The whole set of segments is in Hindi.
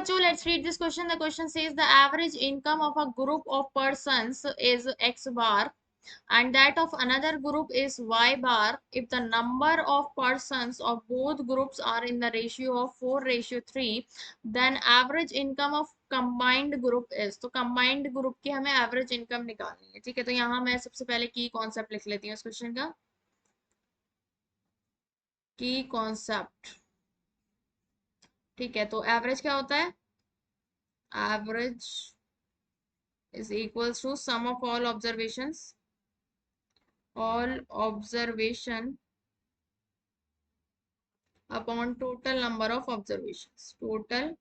बच्चों, let's read this question. The question says the average income of a group of persons is X bar and that of another group is Y bar if the number of persons of both groups are in the ratio of 4:3, then average income of combined group is. तो combined group की हमें average income निकालनी है, ठीक है। तो यहाँ मैं सबसे पहले की कॉन्सेप्ट लिख लेती हूँ इस क्वेश्चन का। की कॉन्सेप्ट, ठीक है। तो एवरेज क्या होता है? Average is equals to sum of all observations upon total number of observations, total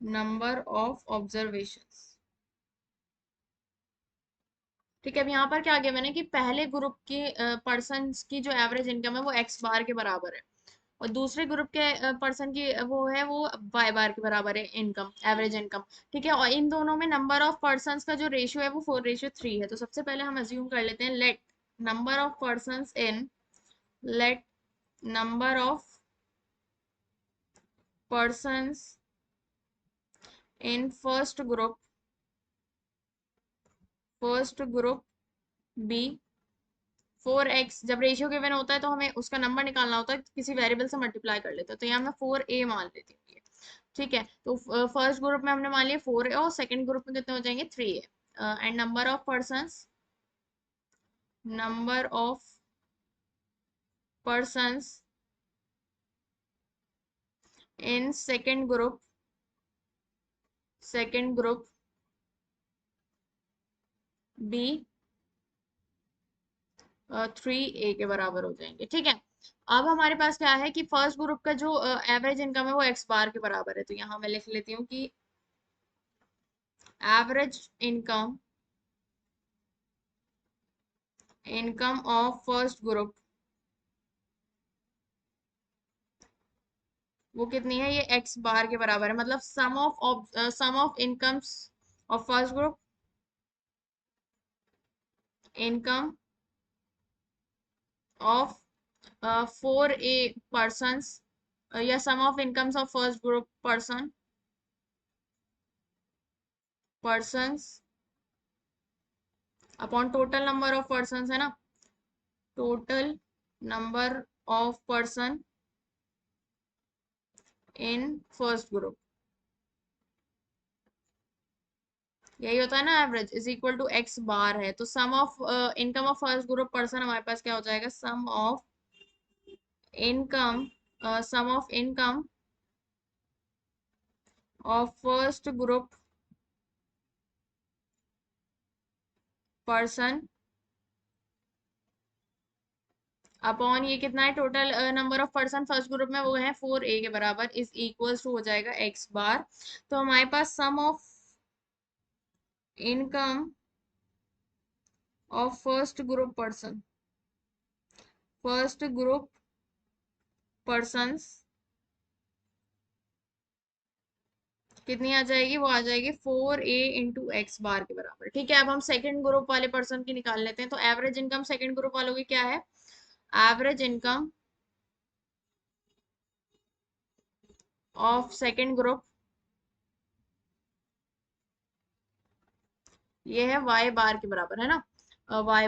number of observations, ठीक है। अब यहाँ पर क्या किया मैंने कि पहले ग्रुप के पर्सन्स की जो एवरेज इनकम है वो एक्स बार के बराबर है और दूसरे ग्रुप के पर्सन की वो है वो वाई बार के बराबर है इनकम, एवरेज इनकम, ठीक है। और इन दोनों में नंबर ऑफ पर्सन्स का जो रेशियो है वो 4:3 है। तो सबसे पहले हम अज्यूम कर लेते हैं let number of persons in let number of persons in first group be 4x। जब रेशियो गिवन होता है तो हमें उसका नंबर निकालना होता है, किसी वेरिएबल से मल्टीप्लाई कर लेते हैं। तो यहाँ मैं 4a मान लेती हूँ ये, ठीक है। तो फर्स्ट ग्रुप में हमने मान लिया 4a और सेकंड ग्रुप में कितने हो जाएंगे 3a and number of persons in second group be 3a के बराबर हो जाएंगे, ठीक है। अब हमारे पास क्या है कि फर्स्ट ग्रुप का जो एवरेज इनकम है वो एक्स बार के बराबर है। तो यहाँ मैं लिख लेती हूँ कि average income of first group वो कितनी है? ये एक्स बार के बराबर है। मतलब sum of incomes of first group, income of 4a persons या sum of incomes of first group persons upon total number of persons, है ना। Total number of person in first group, यही होता है ना। Average is equal to X bar है। तो sum of income of first group person हमारे पास क्या हो जाएगा? Income sum of income of first group person upon ये कितना है? Total number of person first group में वो है 4a के बराबर, इज इक्वल्स टू हो जाएगा एक्स बार। तो हमारे पास sum of income of first group persons कितनी आ जाएगी? वो आ जाएगी 4a इंटू एक्स बार के बराबर, ठीक है। अब हम सेकंड ग्रुप वाले पर्सन की निकाल लेते हैं। तो एवरेज इनकम सेकंड ग्रुप वालों की क्या है? Average income of second group ये है वाई बार के बराबर, है ना। वाई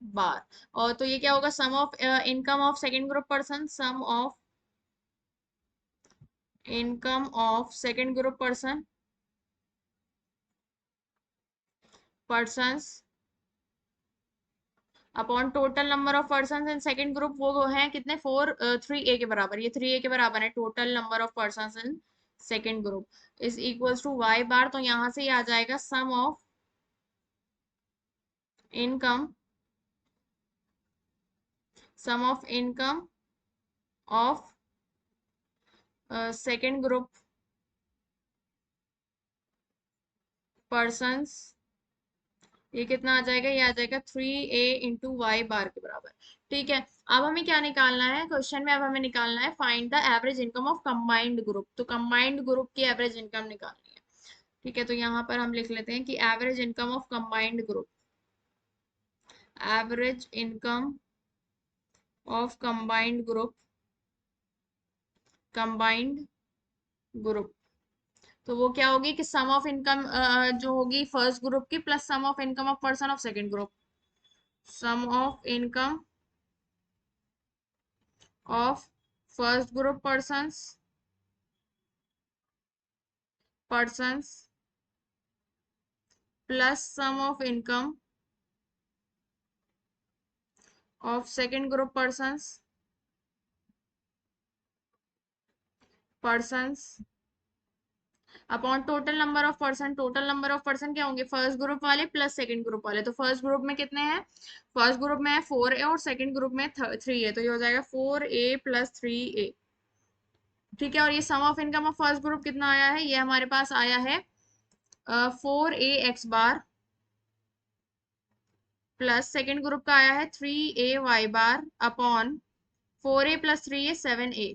बार और तो ये क्या होगा? Sum of income of second group person, sum of income of second group persons upon total number of persons in second group, वो हैं कितने? 3a के बराबर। ये 3a के बराबर है total number of persons in second group, is equals to Y bar. तो यहाँ से ये आ जाएगा sum of income of second group persons, ये कितना आ जाएगा? ये आ जाएगा 3a इंटू वाई बार के बराबर, ठीक है। अब हमें क्या निकालना है क्वेश्चन में? अब हमें निकालना है find the average income of combined group. तो कंबाइंड ग्रुप की एवरेज इनकम निकालनी है, ठीक है। तो यहाँ पर हम लिख लेते हैं कि average income of combined group, average income of combined group, combined group. तो वो क्या होगी कि सम ऑफ इनकम जो होगी फर्स्ट ग्रुप की plus sum of income of person of second group, sum of income of first group persons plus sum of income of second group persons upon total number of person क्या होंगे, फर्स्ट ग्रुप वाले प्लस सेकंड ग्रुप वाले। तो फर्स्ट ग्रुप में कितने हैं, फर्स्ट ग्रुप में है 4A और सेकंड ग्रुप में 3 है, तो ये हो जाएगा 4A प्लस 3A। ठीक है, और ये sum of income of first group कितना आया है, ये हमारे पास आया है 4A x बार प्लस सेकेंड ग्रुप का आया है 3A y bar upon 4A plus 3A 7A।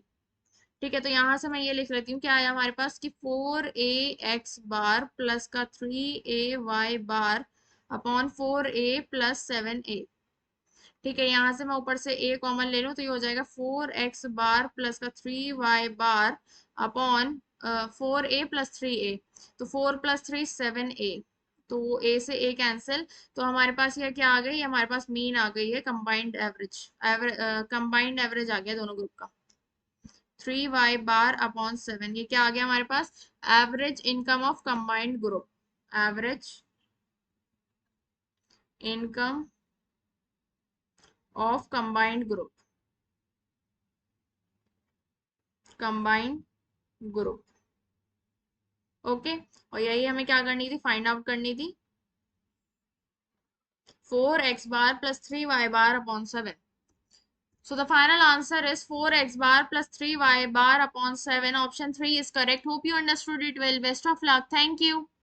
ठीक है, तो यहां से मैं ये लिख लेती हूँ क्या आया हमारे पास कि 4A x बार प्लस का 3A y bar upon 4A plus 7A। ठीक है, यहाँ से मैं ऊपर से A कॉमन ले लूँ तो ये हो जाएगा 4x बार प्लस का 3y bar upon 4A plus 3A। तो 4 प्लस 3 7A, तो A से A कैंसिल। तो हमारे पास ये क्या आ गई, हमारे पास मीन आ गई है, कंबाइंड एवरेज आ गया दोनों ग्रुप का, 3y बार अपॉन 7। ये क्या आ गया हमारे पास, average income of combined group, average income of combined group. Okay, और यही हमें क्या करनी थी, फाइंड आउट करनी थी, 4x bar plus 3y bar upon 7। So the final answer is 4x bar plus 3y bar upon 7. Option 3 is correct. Hope you understood it well. Best of luck. Thank you.